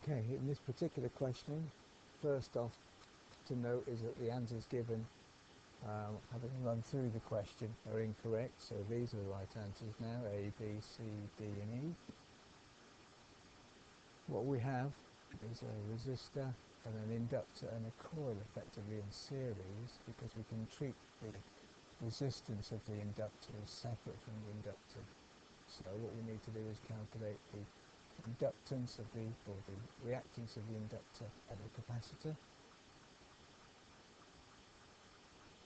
Okay, in this particular question, first off to note is that the answers given, having run through the question, are incorrect. So these are the right answers now: A, B, C, D, and E. What we have is a resistor and an inductor and a coil effectively in series, because we can treat the resistance of the inductor as separate from the inductor. So what we need to do is calculate the inductance of the reactance of the inductor and the capacitor.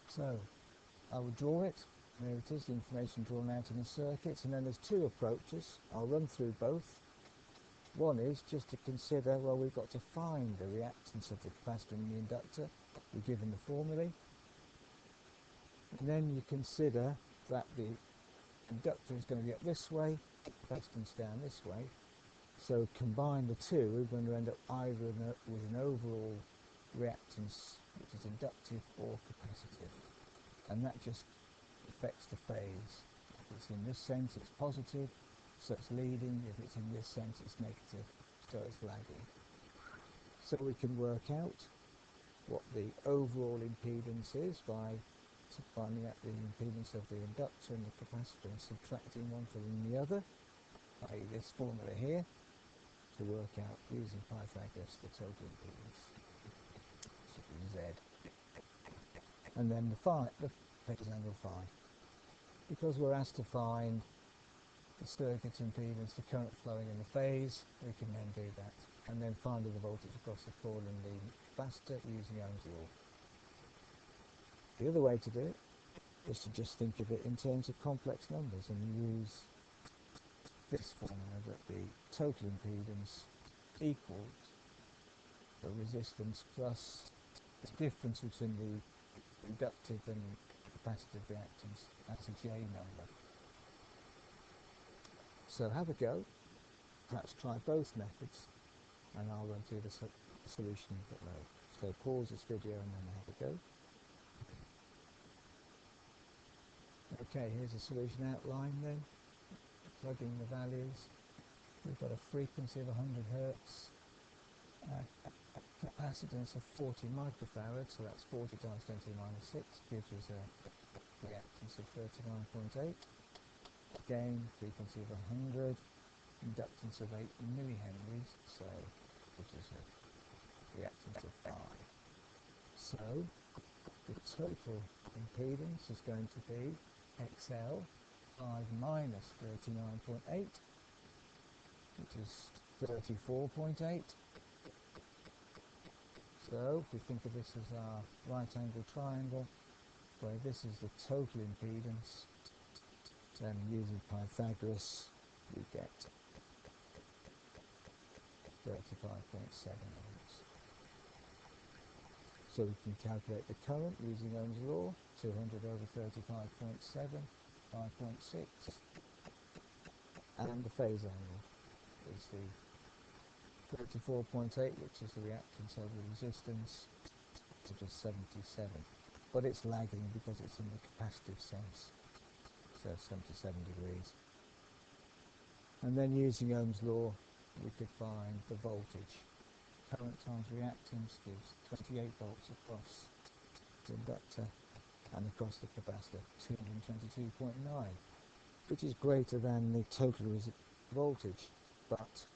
So I will draw it. There it is, the information drawn out in the circuits, and then there's two approaches. I'll run through both. One is just to consider, well, we've got to find the reactance of the capacitor and the inductor. We're given the formulae. And then you consider that the inductor is going to be up this way, capacitance down this way. So combine the two, we're going to end up either with an overall reactance which is inductive or capacitive. And that just affects the phase. If it's in this sense, it's positive, so it's leading. If it's in this sense, it's negative, so it's lagging. So we can work out what the overall impedance is by finding out the impedance of the inductor and the capacitor and subtracting one from the other, i.e. this formula here, to work out using Pythagoras the total impedance, Z. And then the phase angle phi. Because we're asked to find the circuit impedance, the current flowing in the phase, we can then do that. And then find the voltage across the coil and the capacitor using Ohm's law. The other way to do it is to just think of it in terms of complex numbers and use this formula, that the total impedance equals the resistance plus the difference between the inductive and capacitive reactance. That's a J number. So have a go, perhaps try both methods, and I'll run through the solution below. So pause this video and then have a go. Okay, here's the solution outline then. Plug in the values. We've got a frequency of 100 Hertz, capacitance of 40 microfarads, so that's 40 times 10 to the minus 6, gives us a reactance of 39.8. Again, frequency of 100, inductance of 8 millihenries, so gives us a reactance of 5. So the total impedance is going to be XL 5 minus 39.8, which is 34.8. So if we think of this as our right angle triangle, where this is the total impedance, then using Pythagoras we get 35.7 ohms. So we can calculate the current using Ohm's law, 200 over 35.7, 5.6, and the phase angle is the 34.8, which is the reactance over the resistance, which is 77. But it's lagging because it's in the capacitive sense, so 77 degrees. And then using Ohm's law, we could find the voltage. Current times reactance gives 28 volts across the inductor and across the capacitor, 222.9, which is greater than the total voltage, but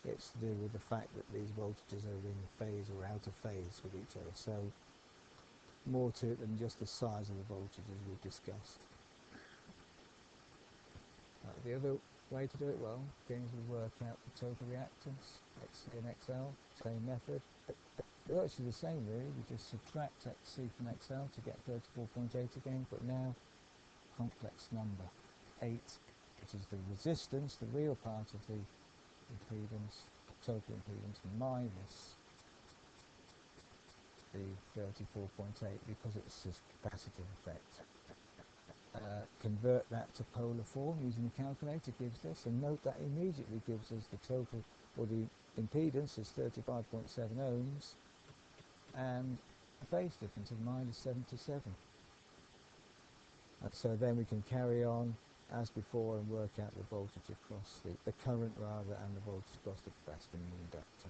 it's to do with the fact that these voltages are in phase or out of phase with each other. So more to it than just the size of the voltage, as we've discussed. The other way to do it, well, again, is we work out the total reactance, XC and XL, same method. They're actually the same really, we just subtract XC from XL to get 34.8 again, but now complex number 8, which is the resistance, the real part of the impedance, total impedance, minus the 34.8, because it's this capacitive effect. Convert that to polar form using the calculator, gives this, and note that immediately gives us the total, or the impedance is 35.7 ohms, and the phase difference is minus 77. And so then we can carry on as before and work out the voltage across the current rather, and the voltage across the capacitor and the inductor.